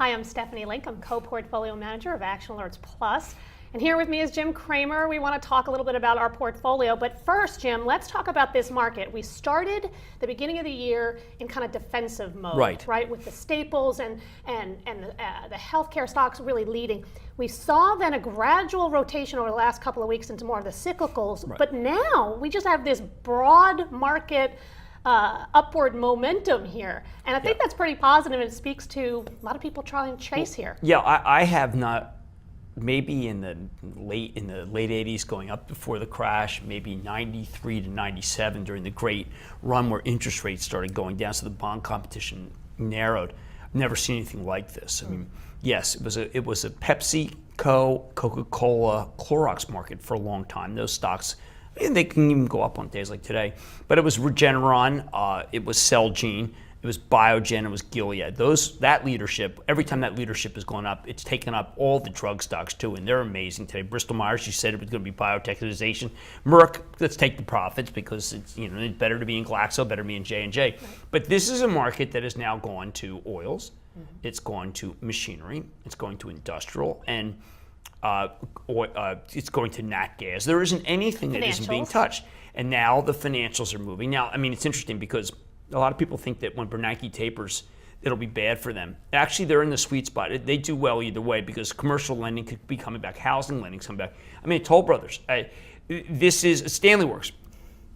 Hi, I'm Stephanie Link. I'm co-portfolio manager of Action Alerts Plus. And here with me is Jim Cramer. We want to talk a little bit about our portfolio. But first, Jim, let's talk about this market. We started the beginning of the year in kind of defensive mode, right? With the staples and the healthcare stocks really leading. We saw then a gradual rotation over the last couple of weeks into more of the cyclicals. Right. But now we just have this broad market upward momentum here. And I think that's pretty positive, and it speaks to a lot of people trying to chase here. Yeah, I have not. Maybe in the late 80s, going up before the crash, maybe 93 to 97 during the great run where interest rates started going down, so the bond competition narrowed. I've never seen anything like this. I mean, yes, it was a PepsiCo, Coca-Cola, Clorox market for a long time. Those stocks, they can even go up on days like today. But it was Regeneron, it was Celgene, it was Biogen, it was Gilead. That leadership, every time that leadership has gone up, it's taken up all the drug stocks too, and they're amazing today. Bristol Myers, you said it was going to be biotechnization. Merck, let's take the profits because it's better to be in Glaxo, better to be in J&J. Right. But this is a market that has now gone to oils, it's gone to machinery, it's going to industrial, and it's going to nat gas. There isn't anything that isn't being touched. And now the financials are moving. Now, I mean, it's interesting because a lot of people think that when Bernanke tapers, it'll be bad for them. Actually, they're in the sweet spot. They do well either way because commercial lending could be coming back, housing lending coming back. I mean, Toll Brothers, this is Stanley Works.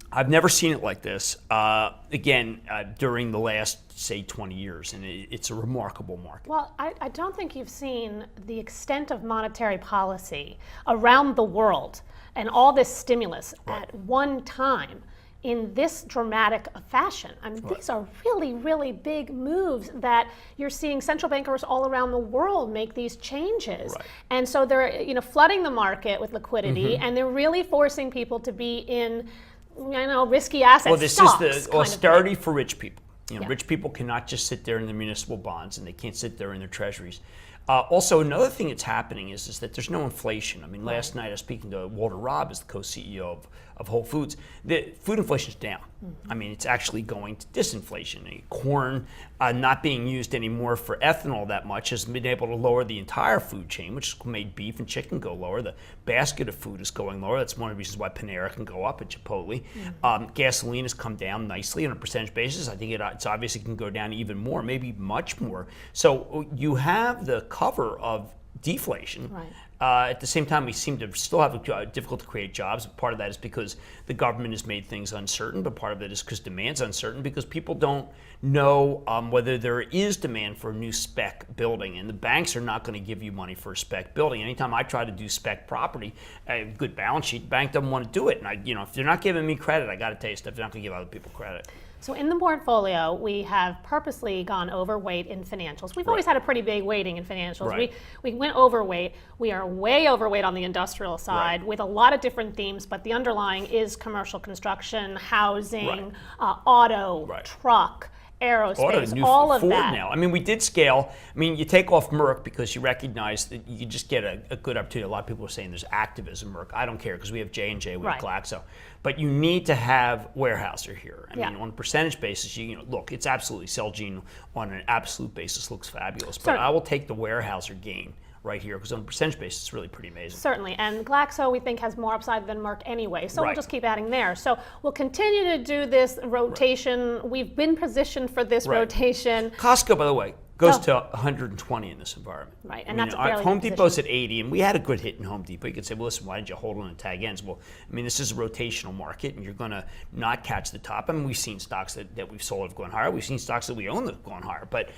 I've never seen it like this, during the last, say, 20 years, and it's a remarkable market. Well, I don't think you've seen the extent of monetary policy around the world and all this stimulus at one time in this dramatic fashion. I mean, these are really, really big moves that you're seeing central bankers all around the world make these changes. Right. And so they're flooding the market with liquidity, and they're really forcing people to be in risky assets. Well, this is the austerity for rich people. Rich people cannot just sit there in their municipal bonds, and they can't sit there in their treasuries. Also, another thing that's happening is that there's no inflation. I mean, last night I was speaking to Walter Robb, as the co-CEO of Whole Foods. The food inflation is down. I mean, it's actually going to disinflation. Corn not being used anymore for ethanol that much has been able to lower the entire food chain, which has made beef and chicken go lower. The basket of food is going lower. That's one of the reasons why Panera can go up at Chipotle. Gasoline has come down nicely on a percentage basis. I think it's obviously can go down even more, maybe much more. So you have the cover of deflation. Right. At the same time, we seem to still have difficult to create jobs. Part of that is because the government has made things uncertain, but part of it is because demand's uncertain because people don't know whether there is demand for a new spec building, and the banks are not going to give you money for a spec building. Anytime I try to do spec property, a good balance sheet, the bank doesn't want to do it. And if they're not giving me credit, I got to tell you stuff. They're not going to give other people credit. So in the portfolio, we have purposely gone overweight in financials. We've always had a pretty big weighting in financials. Right. We went overweight. We are way overweight on the industrial side with a lot of different themes, but the underlying is commercial construction, housing, auto, truck, aerospace, all of Ford that. Now. I mean, we did scale. I mean, you take off Merck because you recognize that you just get a good opportunity. A lot of people are saying there's activism Merck. I don't care because we have J&J, we have Glaxo. But you need to have Weyerhaeuser here. I mean, on a percentage basis, look, it's absolutely Celgene on an absolute basis looks fabulous. But I will take the Weyerhaeuser gain right here because on a percentage basis, it's really pretty amazing. Certainly, and Glaxo we think has more upside than Merck anyway, so we'll just keep adding there. So we'll continue to do this rotation. We've been positioned for this rotation. Costco, by the way, goes to 120 in this environment. Right, and that's a fairly Home Depot's at 80, and we had a good hit in Home Depot. You could say, well, listen, why did you hold on to tag ends? Well, I mean, this is a rotational market, and you're going to not catch the top. I mean, we've seen stocks that we've sold have gone higher. We've seen stocks that we own that have gone higher. But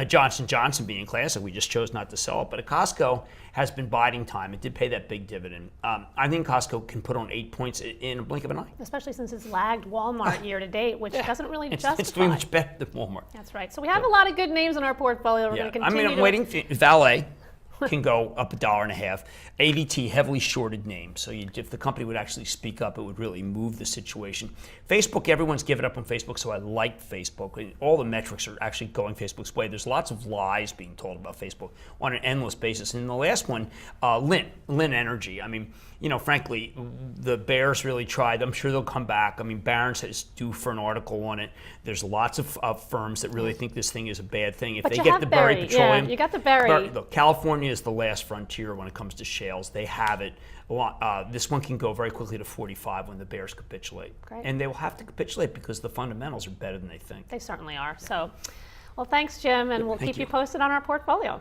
Johnson & Johnson being classic, we just chose not to sell it. But Costco has been biding time. It did pay that big dividend. I think Costco can put on 8 points in a blink of an eye. Especially since it's lagged Walmart year to date, which doesn't really justify. It's doing much better than Walmart. That's right. So we have a lot of good names in our portfolio. We're going to continue. I'm waiting for Valet. can go up $1.50. ADT, heavily shorted name. So if the company would actually speak up, it would really move the situation. Facebook, everyone's given up on Facebook, so I like Facebook. All the metrics are actually going Facebook's way. There's lots of lies being told about Facebook on an endless basis. And the last one, Lin Energy. I mean, frankly, the bears really tried. I'm sure they'll come back. I mean, Barron's is due for an article on it. There's lots of firms that really think this thing is a bad thing. If But they you get have the Berry Petroleum, yeah, you got the Berry. Look, California is the last frontier when it comes to shales. They have it. This one can go very quickly to 45 when the bears capitulate. Great. And they will have to capitulate because the fundamentals are better than they think. They certainly are. So, well, thanks, Jim, and we'll keep you posted on our portfolio.